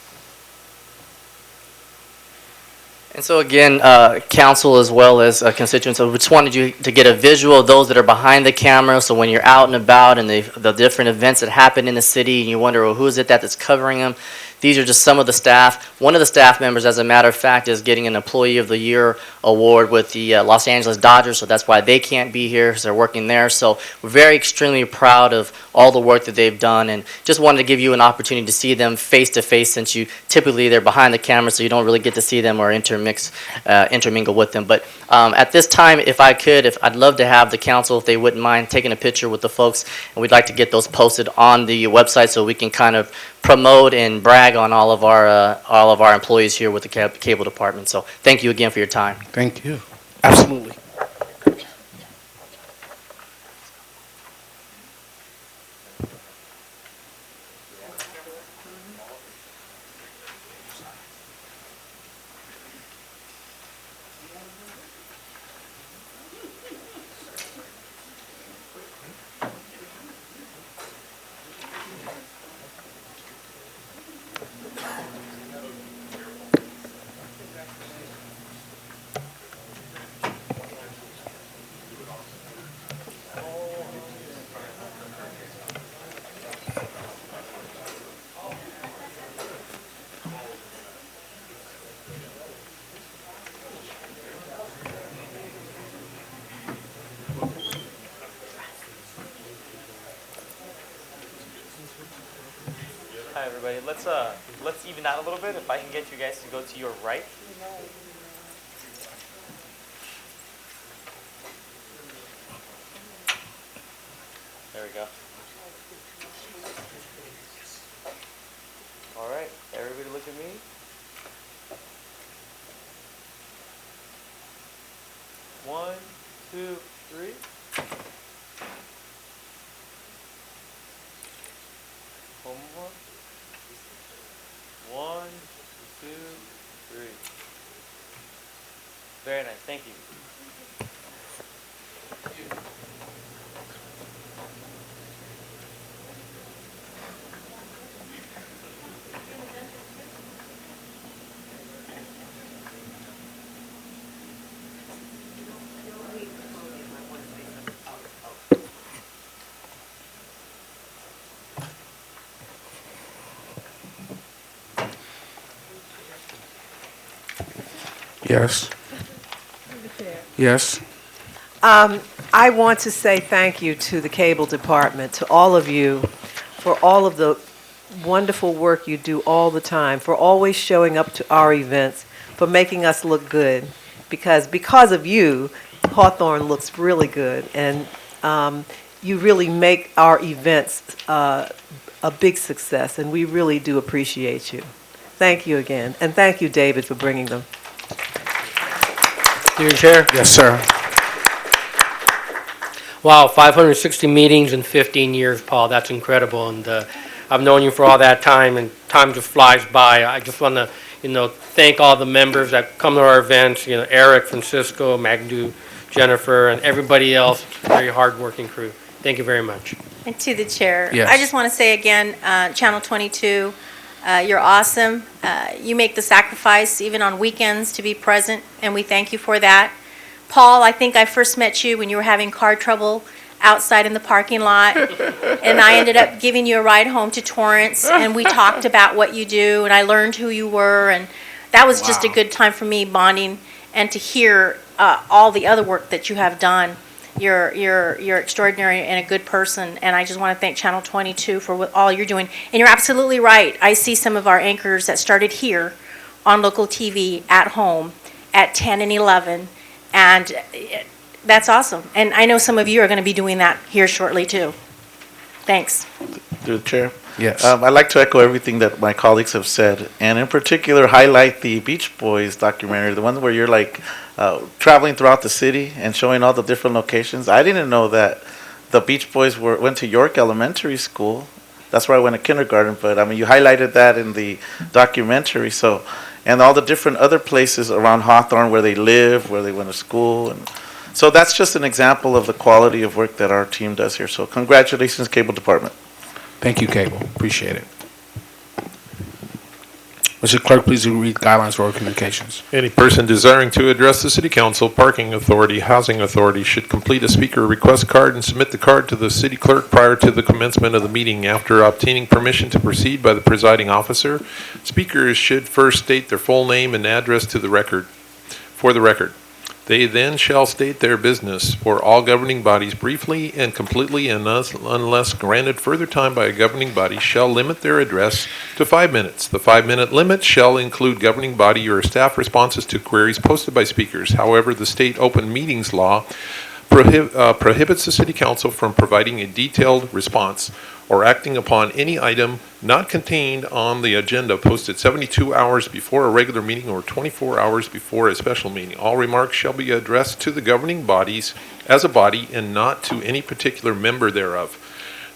I: And so again, council as well as constituents, I just wanted you to get a visual of those that are behind the camera. So when you're out and about and the different events that happen in the city and you wonder, well, who is it that's covering them? These are just some of the staff. One of the staff members, as a matter of fact, is getting an Employee of the Year award with the Los Angeles Dodgers, so that's why they can't be here, because they're working there. So we're very extremely proud of all the work that they've done, and just wanted to give you an opportunity to see them face to face, since you typically they're behind the camera, so you don't really get to see them or intermingle with them. But at this time, if I'd love to have the council, if they wouldn't mind, taking a picture with the folks, and we'd like to get those posted on the website so we can kind of promote and brag on all of our employees here with the cable department. So thank you again for your time.
A: Thank you. Absolutely.
T: Hi everybody. Let's even out a little bit. If I can get you guys to go to your right. There we go. All right, everybody look at me. One, two, three. One more. One, two, three. Very nice, thank you.
A: Yes. Yes.
F: I want to say thank you to the cable department, to all of you, for all of the wonderful work you do all the time, for always showing up to our events, for making us look good. Because of you, Hawthorne looks really good, and you really make our events a big success, and we really do appreciate you. Thank you again, and thank you, David, for bringing them.
G: Through your chair.
A: Yes, sir.
G: Wow, 560 meetings in 15 years, Paul. That's incredible. And I've known you for all that time, and time just flies by. I just want to, thank all the members that come to our events. Eric, Francisco, Magdu, Jennifer, and everybody else. It's a very hardworking crew. Thank you very much.
E: And to the chair,
A: Yes.
E: I just want to say again, Channel 22, you're awesome. You make the sacrifice even on weekends to be present, and we thank you for that. Paul, I think I first met you when you were having car trouble outside in the parking lot, and I ended up giving you a ride home to Torrance, and we talked about what you do, and I learned who you were, and that was just a good time for me bonding and to hear all the other work that you have done. You're extraordinary and a good person, and I just want to thank Channel 22 for all you're doing. And you're absolutely right. I see some of our anchors that started here on local TV at home at 10 and 11, and that's awesome. And I know some of you are going to be doing that here shortly too. Thanks.
H: Through the chair.
A: Yes.
H: I'd like to echo everything that my colleagues have said, and in particular highlight the Beach Boys documentary, the one where you're traveling throughout the city and showing all the different locations. I didn't know that the Beach Boys went to York Elementary School. That's where I went to kindergarten, but you highlighted that in the documentary. So, and all the different other places around Hawthorne where they live, where they went to school, and so that's just an example of the quality of work that our team does here. So congratulations, Cable Department.
A: Thank you, Cable. Appreciate it. Mr. Clerk, please read guidelines for our communications.
B: Any person desiring to address the City Council, Parking Authority, Housing Authority should complete a speaker request card and submit the card to the city clerk prior to the commencement of the meeting. After obtaining permission to proceed by the presiding officer, speakers should first state their full name and address to the record. For the record, they then shall state their business for all governing bodies briefly and completely, and unless granted further time by a governing body, shall limit their address to 5 minutes. The 5-minute limit shall include governing body or staff responses to queries posted by speakers. However, the state open meetings law prohibits the City Council from providing a detailed response or acting upon any item not contained on the agenda posted 72 hours before a regular meeting or 24 hours before a special meeting. All remarks shall be addressed to the governing bodies as a body and not to any particular member thereof.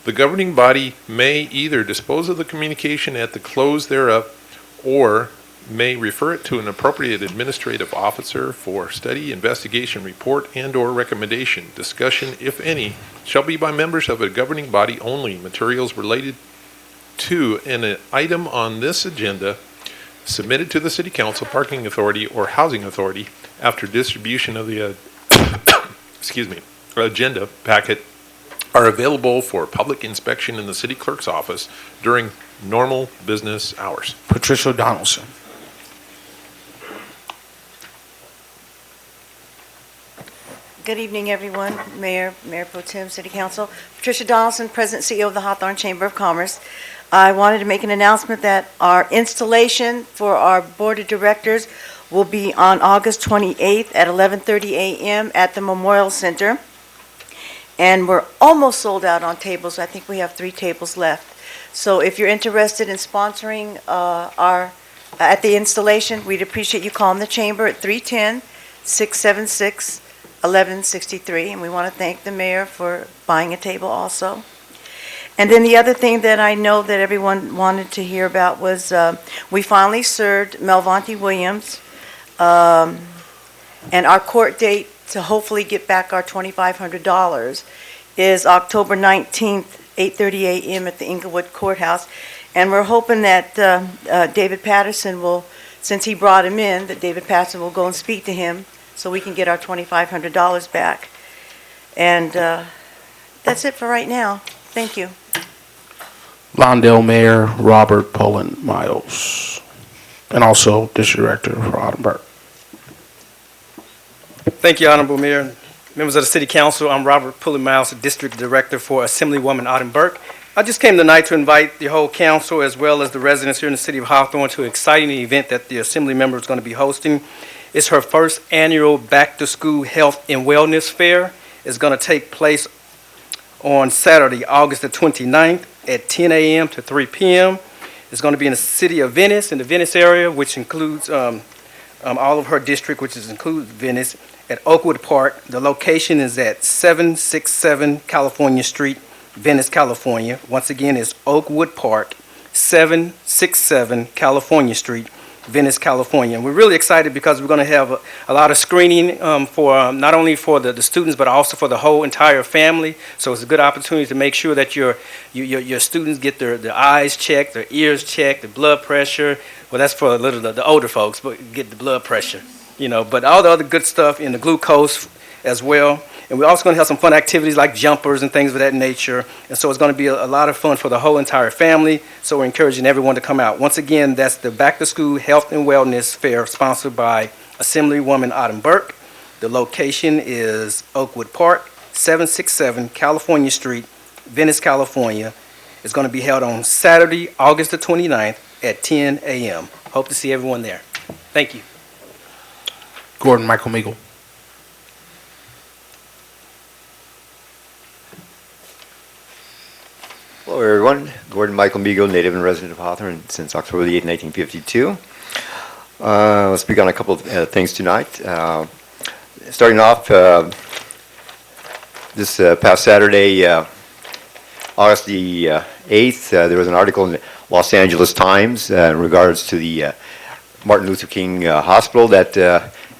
B: The governing body may either dispose of the communication at the close thereof or may refer it to an appropriate administrative officer for study, investigation, report, and/or recommendation. Discussion, if any, shall be by members of a governing body only. Materials related to an item on this agenda submitted to the City Council, Parking Authority, or Housing Authority after distribution of the agenda packet are available for public inspection in the City Clerk's office during normal business hours.
A: Patricia Donaldson.
C: Good evening, everyone. Mayor, Mayor Pro Tem, City Council. Patricia Donaldson, President CEO of the Hawthorne Chamber of Commerce. I wanted to make an announcement that our installation for our Board of Directors will be on August 28th at 11:30 a.m. at the Memorial Center. And we're almost sold out on tables. I think we have 3 tables left. So if you're interested in sponsoring at the installation, we'd appreciate you calling the Chamber at 310-676-1163, and we want to thank the mayor for buying a table also. And then the other thing that I know that everyone wanted to hear about was we finally served Melvonte Williams, and our court date to hopefully get back our $2,500 is October 19th, 8:30 a.m. at the Inglewood Courthouse. And we're hoping that David Patterson will, since he brought him in, that David Patterson will go and speak to him so we can get our $2,500 back. And that's it for right now. Thank you.
A: Lawndale Mayor Robert Poland Miles, and also District Director for Ottenburg.
U: Thank you, Honorable Mayor. Members of the City Council, I'm Robert Pulley Miles, District Director for Assemblywoman Ottenburg. I just came tonight to invite the whole council as well as the residents here in the city of Hawthorne to an exciting event that the Assembly member is going to be hosting. It's her first annual Back to School Health and Wellness Fair. It's going to take place on Saturday, August the 29th at 10 a.m. to 3 p.m. It's going to be in the city of Venice, in the Venice area, which includes all of her district, which includes Venice, at Oakwood Park. The location is at 767 California Street, Venice, California. Once again, it's Oakwood Park, 767 California Street, Venice, California. And we're really excited because we're going to have a lot of screening for not only for the students, but also for the whole entire family. So it's a good opportunity to make sure that your students get their eyes checked, their ears checked, their blood pressure. Well, that's for the older folks, but get the blood pressure, but all the other good stuff in the glucose as well. And we're also going to have some fun activities like jumpers and things of that nature. And so it's going to be a lot of fun for the whole entire family. So we're encouraging everyone to come out. Once again, that's the Back to School Health and Wellness Fair sponsored by Assemblywoman Ottenburg. The location is Oakwood Park, 767 California Street, Venice, California. It's going to be held on Saturday, August the 29th at 10 a.m. Hope to see everyone there. Thank you.
A: Gordon Michael Meagle.
V: Hello, everyone. Gordon Michael Meagle, native and resident of Hawthorne since October the 8th, 1952. I'll speak on a couple of things tonight. Starting off, this past Saturday, August the 8th, there was an article in the Los Angeles Times in regards to the Martin Luther King Hospital that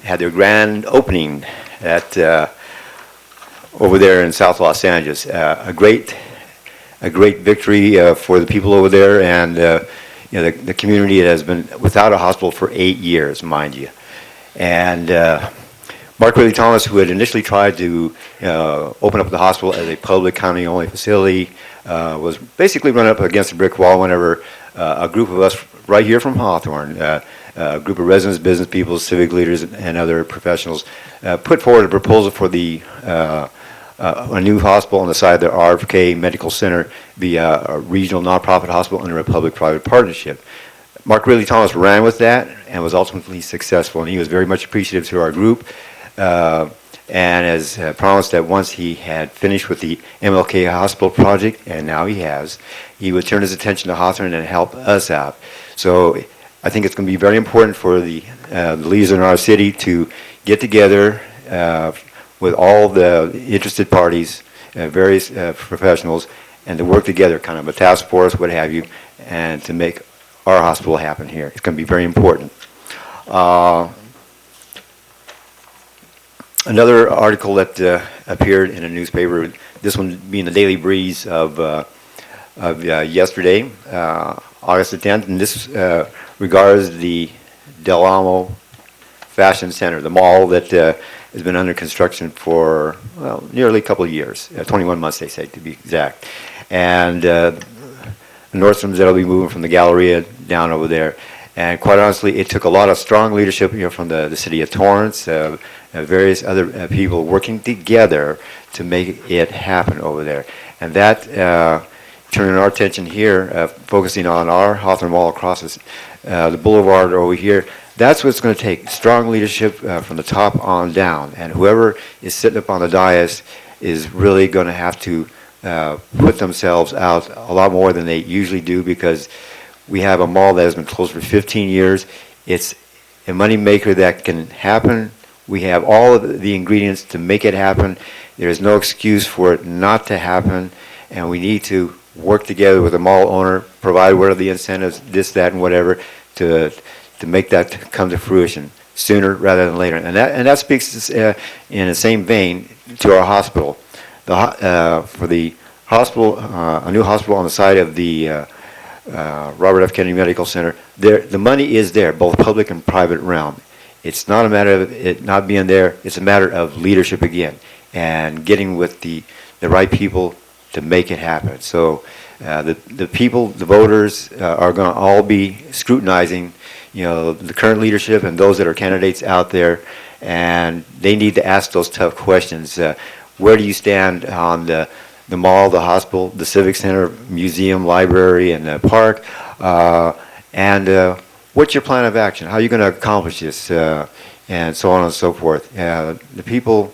V: had their grand opening at over there in South Los Angeles. A great victory for the people over there, and the community that has been without a hospital for 8 years, mind you. And Mark Ridley Thomas, who had initially tried to open up the hospital as a public county-only facility, was basically run up against a brick wall whenever a group of us right here from Hawthorne, a group of residents, business people, civic leaders, and other professionals put forward a proposal for a new hospital on the side of the RFK Medical Center via a regional nonprofit hospital under a public-private partnership. Mark Ridley Thomas ran with that and was ultimately successful, and he was very much appreciative to our group, and has promised that once he had finished with the MLK Hospital project, and now he has, he would turn his attention to Hawthorne and help us out. So I think it's going to be very important for the leaders in our city to get together with all the interested parties, various professionals, and to work together, kind of a task force, what have you, and to make our hospital happen here. It's going to be very important. Another article that appeared in a newspaper, this one being the Daily Breeze of yesterday, August the 10th, and this regards the Del Amo Fashion Center, the mall that has been under construction for, well, nearly a couple of years, 21 months they say to be exact. And Nordstrom's that'll be moving from the Galleria down over there. And quite honestly, it took a lot of strong leadership from the city of Torrance, various other people working together to make it happen over there. And that, turning our attention here, focusing on our Hawthorne Mall across the boulevard over here, that's what it's going to take, strong leadership from the top on down. And whoever is sitting up on the dais is really going to have to put themselves out a lot more than they usually do, because we have a mall that has been closed for 15 years. It's a money maker that can happen. We have all of the ingredients to make it happen. There is no excuse for it not to happen, and we need to work together with the mall owner, provide what are the incentives, this, that, and whatever, to make that come to fruition sooner rather than later. And that speaks in the same vein to our hospital. For the hospital, a new hospital on the side of the Robert F. Kennedy Medical Center, the money is there, both public and private realm. It's not a matter of it not being there, it's a matter of leadership again, and getting with the right people to make it happen. So the people, the voters, are going to all be scrutinizing, the current leadership and those that are candidates out there, and they need to ask those tough questions. Where do you stand on the mall, the hospital, the civic center, museum, library, and the park? And what's your plan of action? How are you going to accomplish this? And so on and so forth. The people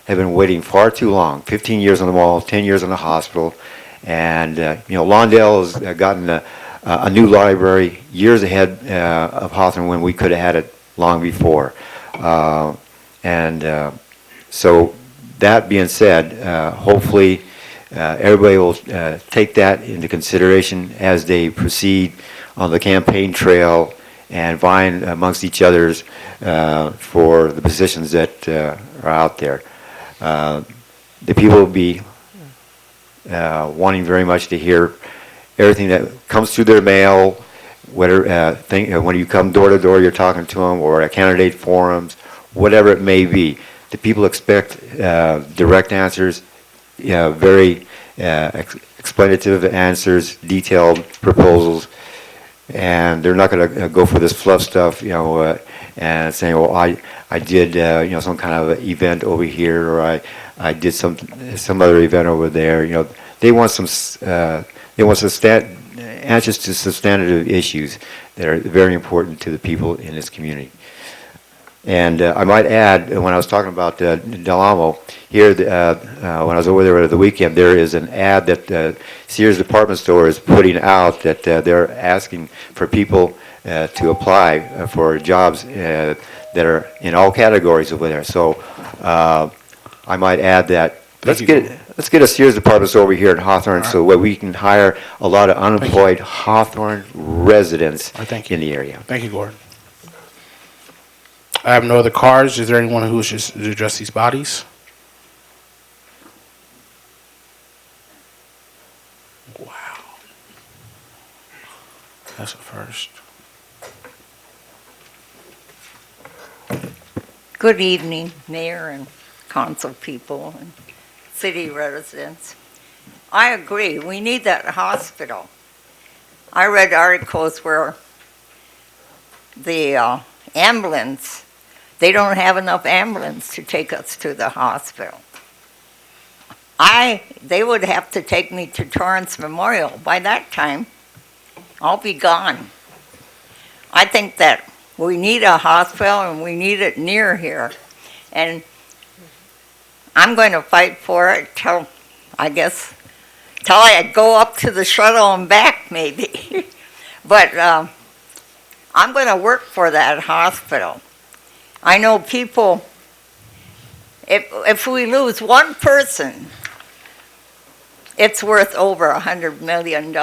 V: have been waiting far too long, 15 years on the mall, 10 years on the hospital. And, Lawndale has gotten a new library years ahead of Hawthorne when we could have had it long before. So that being said, hopefully everybody will take that into consideration as they proceed on the campaign trail and vying amongst each others for the positions that are out there. The people will be wanting very much to hear everything that comes through their mail, whether when you come door to door, you're talking to them, or at candidate forums, whatever it may be. The people expect direct answers, very explanative answers, detailed proposals, and they're not going to go for this fluff stuff, and saying, well, I did some kind of event over here, or I did some other event over there. They want some answers to substantive issues that are very important to the people in this community. And I might add, when I was talking about Del Amo, here, when I was over there over the weekend, there is an ad that Sears Department Store is putting out that they're asking for people to apply for jobs that are in all categories over there. So I might add that let's get a Sears Department Store over here in Hawthorne, so where we can hire a lot of unemployed Hawthorne residents in the area.
A: Thank you, Gordon. I have no other cards. Is there anyone who wishes to address these bodies? Wow. That's the first.
D: Good evening, Mayor and council people and city residents. I agree, we need that hospital. I read articles where the ambulance, they don't have enough ambulance to take us to the hospital. They would have to take me to Torrance Memorial. By that time, I'll be gone. I think that we need a hospital and we need it near here. And I'm going to fight for it till I go up to the shuttle and back maybe. But I'm going to work for that hospital. I know people, if we lose one person, it's worth over $100 million.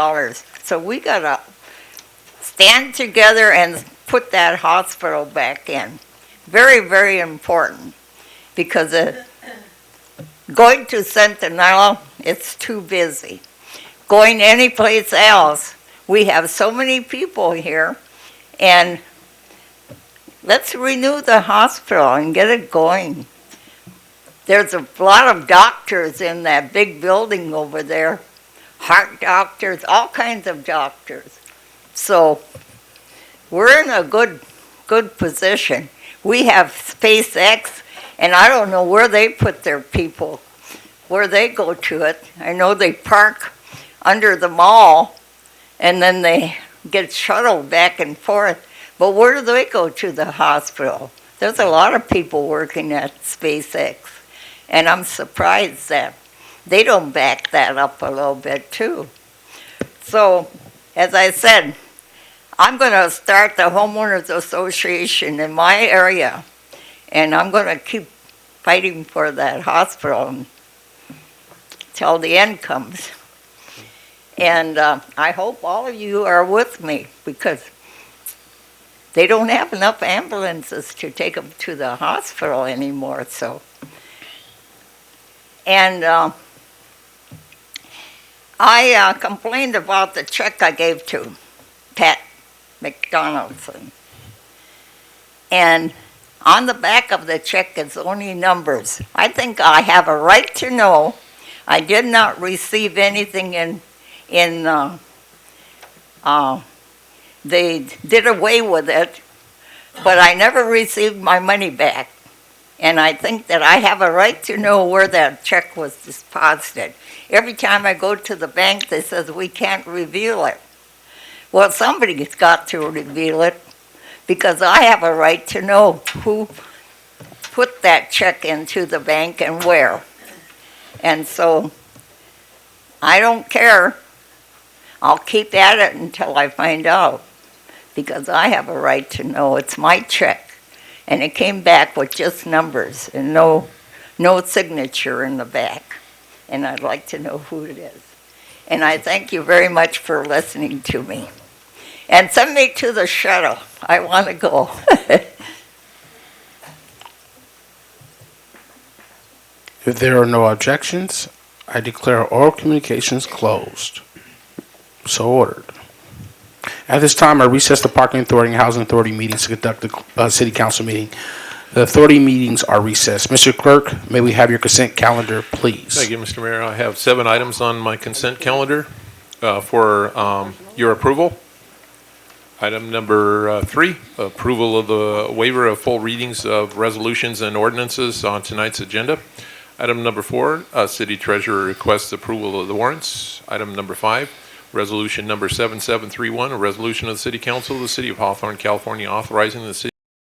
D: So we got to stand together and put that hospital back in. Very, very important, because going to Centinela, it's too busy. Going anyplace else, we have so many people here, and let's renew the hospital and get it going. There's a lot of doctors in that big building over there, heart doctors, all kinds of doctors. So we're in a good position. We have SpaceX, and I don't know where they put their people, where they go to it. I know they park under the mall, and then they get shuttled back and forth. But where do they go to the hospital? There's a lot of people working at SpaceX, and I'm surprised that they don't back that up a little bit too. So, as I said, I'm going to start the homeowners association in my area, and I'm going to keep fighting for that hospital until the end comes. And I hope all of you are with me, because they don't have enough ambulances to take them to the hospital anymore. So, and I complained about the check I gave to Pat McDonaldson. And on the back of the check is only numbers. I think I have a right to know. I did not receive anything they did away with it, but I never received my money back. And I think that I have a right to know where that check was deposited. Every time I go to the bank, they says we can't reveal it. Well, somebody's got to reveal it, because I have a right to know who put that check into the bank and where. And so I don't care. I'll keep at it until I find out, because I have a right to know. It's my check, and it came back with just numbers and no signature in the back, and I'd like to know who it is. And I thank you very much for listening to me. And send me to the shuttle. I want to go.
A: If there are no objections, I declare oral communications closed. So ordered. At this time, I recess the Parking Authority and Housing Authority meetings to conduct the City Council meeting. The authority meetings are recessed. Mr. Clerk, may we have your consent calendar, please?
B: Thank you, Mr. Mayor. I have 7 items on my consent calendar for your approval. Item number 3, approval of the waiver of full readings of resolutions and ordinances on tonight's agenda. Item number 4, City Treasurer requests approval of the warrants. Item number 5, Resolution number 7731, a resolution of the City Council of the City of Hawthorne, California, authorizing the City